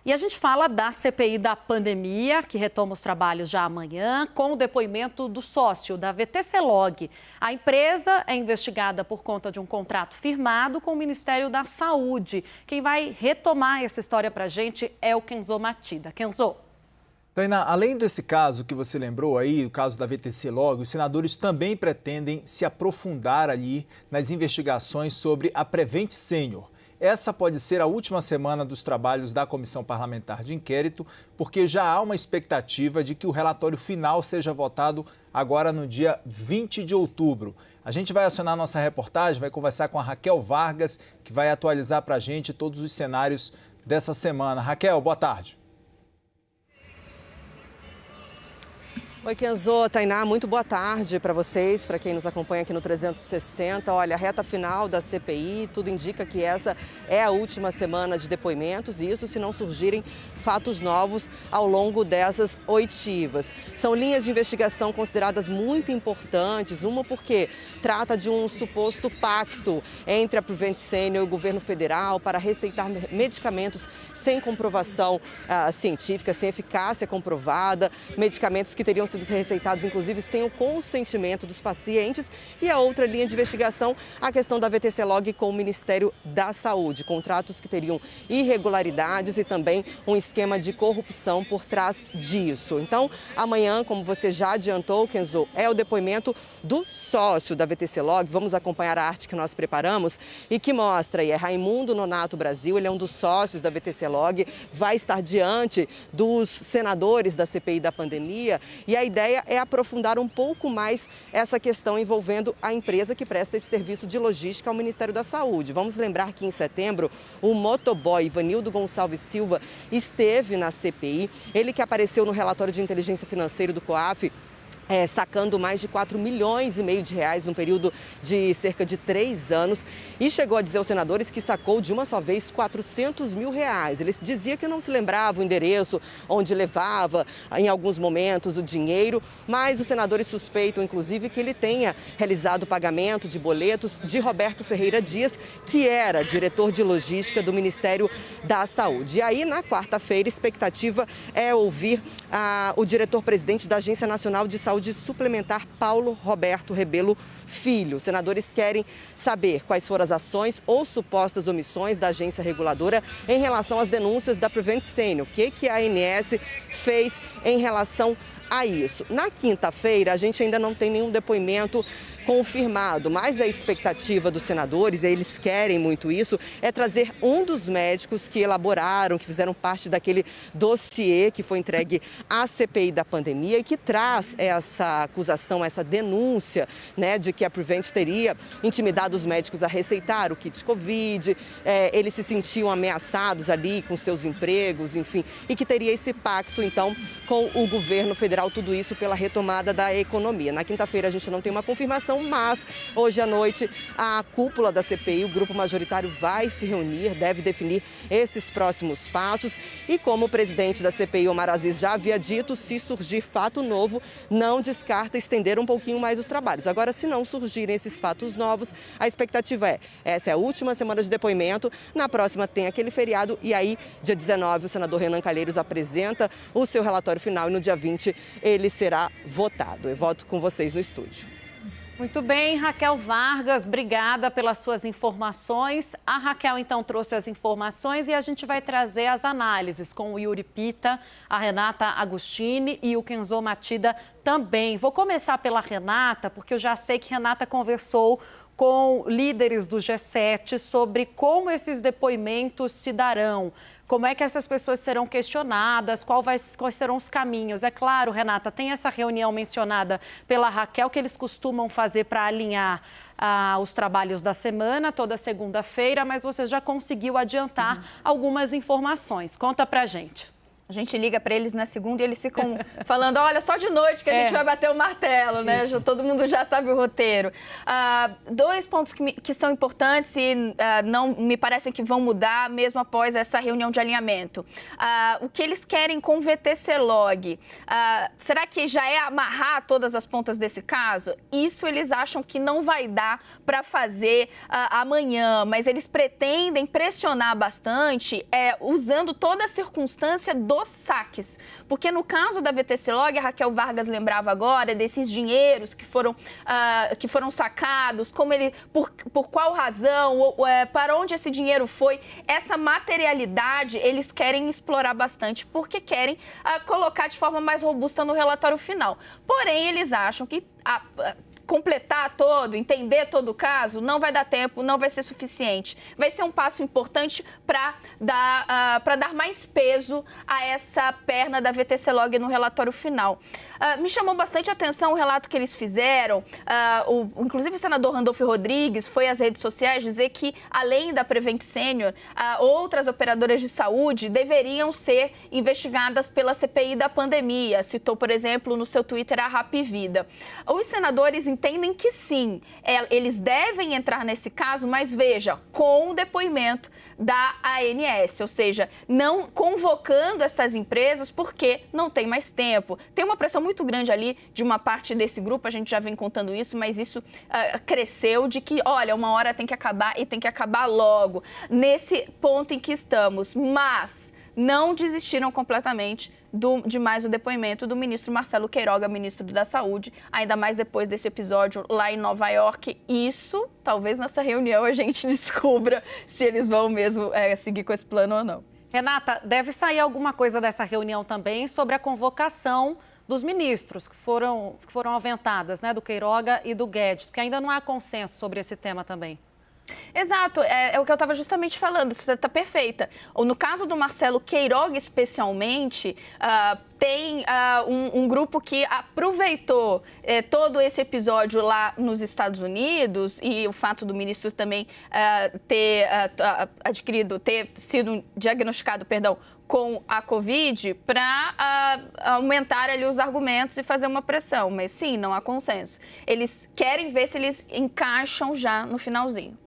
E a gente fala da CPI da pandemia, que retoma os trabalhos já amanhã, com o depoimento do sócio da VTC-Log. A empresa é investigada por conta de um contrato firmado com o Ministério da Saúde. Quem vai retomar essa história para a gente é o Kenzo Matida. Kenzo. Tainá, além desse caso que você lembrou aí, o caso da VTC-Log, os senadores também pretendem se aprofundar ali nas investigações sobre a Prevent Senior. Essa pode ser a última semana dos trabalhos da Comissão Parlamentar de Inquérito, porque já há uma expectativa de que o relatório final seja votado agora no dia 20 de outubro. A gente vai acionar nossa reportagem, vai conversar com a Raquel Vargas, que vai atualizar para a gente todos os cenários dessa semana. Raquel, boa tarde. Oi, Kenzo, Tainá, muito boa tarde para vocês, para quem nos acompanha aqui no 360. Olha, a reta final da CPI, tudo indica que essa é a última semana de depoimentos, e isso se não surgirem fatos novos ao longo dessas oitivas. São linhas de investigação consideradas muito importantes, uma porque trata de um suposto pacto entre a Prevent Senior e o governo federal para receitar medicamentos sem comprovação científica, sem eficácia comprovada, medicamentos que teriam sido receitados, inclusive, sem o consentimento dos pacientes. E a outra linha de investigação, a questão da VTC-Log com o Ministério da Saúde, contratos que teriam irregularidades e também um esquema de corrupção por trás disso. Então, amanhã, como você já adiantou, Kenzo, é o depoimento do sócio da VTC-Log. Vamos acompanhar a arte que nós preparamos e que mostra, e é Raimundo Nonato Brasil, ele é um dos sócios da VTC-Log, vai estar diante dos senadores da CPI da pandemia, e a ideia é aprofundar um pouco mais essa questão envolvendo a empresa que presta esse serviço de logística ao Ministério da Saúde. Vamos lembrar que em setembro o motoboy Ivanildo Gonçalves Silva esteve na CPI, ele que apareceu no relatório de inteligência financeira do COAF, sacando mais de 4,5 milhões de reais num período de cerca de 3 anos, e chegou a dizer aos senadores que sacou de uma só vez 400 mil reais. Ele dizia que não se lembrava o endereço onde levava em alguns momentos o dinheiro, mas os senadores suspeitam, inclusive, que ele tenha realizado o pagamento de boletos de Roberto Ferreira Dias, que era diretor de logística do Ministério da Saúde. E aí, na quarta-feira, a expectativa é ouvir o diretor-presidente da Agência Nacional de Saúde Suplementar, Paulo Roberto Rebelo Filho. Os senadores querem saber quais foram as ações ou supostas omissões da agência reguladora em relação às denúncias da Prevent Senior. O que a ANS fez em relação a isso? Na quinta-feira, a gente ainda não tem nenhum depoimento confirmado, mas a expectativa dos senadores, e eles querem muito isso, é trazer um dos médicos que elaboraram, que fizeram parte daquele dossiê que foi entregue à CPI da pandemia e que traz essa acusação, essa denúncia, né, de que a Prevent teria intimidado os médicos a receitar o kit Covid, eles se sentiam ameaçados ali com seus empregos, enfim, e que teria esse pacto, então, com o governo federal, tudo isso pela retomada da economia. Na quinta-feira a gente não tem uma confirmação, mas hoje à noite a cúpula da CPI, o grupo majoritário, vai se reunir, deve definir esses próximos passos. E como o presidente da CPI, Omar Aziz, já havia dito, se surgir fato novo, não descarta estender um pouquinho mais os trabalhos. Agora, se não surgirem esses fatos novos, a expectativa essa é a última semana de depoimento, na próxima tem aquele feriado e aí, dia 19, o senador Renan Calheiros apresenta o seu relatório final e no dia 20 ele será votado. Eu volto com vocês no estúdio. Muito bem, Raquel Vargas, obrigada pelas suas informações. A Raquel, então, trouxe as informações e a gente vai trazer as análises com o Yuri Pita, a Renata Agostini e o Kenzo Matida também. Vou começar pela Renata, porque eu já sei que Renata conversou com líderes do G7 sobre como esses depoimentos se darão. Como é que essas pessoas serão questionadas, quais serão os caminhos? É claro, Renata, tem essa reunião mencionada pela Raquel que eles costumam fazer para alinhar os trabalhos da semana, toda segunda-feira, mas você já conseguiu adiantar algumas informações. Conta pra gente. A gente liga para eles na segunda e eles ficam falando, olha, só de noite que a gente vai bater o martelo, né? Todo mundo já sabe o roteiro. Dois pontos que são importantes e não me parecem que vão mudar mesmo após essa reunião de alinhamento. O que eles querem com o VTC Log, será que já é amarrar todas as pontas desse caso? Isso eles acham que não vai dar para fazer amanhã, mas eles pretendem pressionar bastante usando toda a circunstância dos saques. Porque no caso da VTC Log, a Raquel Vargas lembrava agora desses dinheiros que foram sacados, por qual razão, para onde esse dinheiro foi. Essa materialidade eles querem explorar bastante porque querem colocar de forma mais robusta no relatório final. Porém, eles acham que completar entender todo o caso, não vai dar tempo, não vai ser suficiente. Vai ser um passo importante para dar mais peso a essa perna da VTC Log no relatório final. Me chamou bastante a atenção o relato que eles fizeram. Inclusive o senador Randolfo Rodrigues foi às redes sociais dizer que, além da Prevent Senior, outras operadoras de saúde deveriam ser investigadas pela CPI da pandemia. Citou, por exemplo, no seu Twitter a Rapvida. Os senadores entendem que sim, eles devem entrar nesse caso, mas veja, com o depoimento da ANS, ou seja, não convocando essas empresas porque não tem mais tempo. Tem uma pressão muito grande ali de uma parte desse grupo, a gente já vem contando isso, mas isso cresceu de que, olha, uma hora tem que acabar e tem que acabar logo. Nesse ponto em que estamos, mas não desistiram completamente de mais o depoimento do ministro Marcelo Queiroga, ministro da Saúde, ainda mais depois desse episódio lá em Nova York. Isso, talvez nessa reunião a gente descubra se eles vão mesmo seguir com esse plano ou não. Renata, deve sair alguma coisa dessa reunião também sobre a convocação dos ministros que foram aventadas, né, do Queiroga e do Guedes, porque ainda não há consenso sobre esse tema também. Exato, é o que eu estava justamente falando, você está perfeita. No caso do Marcelo Queiroga, especialmente, tem um grupo que aproveitou todo esse episódio lá nos Estados Unidos e o fato do ministro também ter sido diagnosticado, com a Covid, para aumentar ali os argumentos e fazer uma pressão. Mas sim, não há consenso. Eles querem ver se eles encaixam já no finalzinho.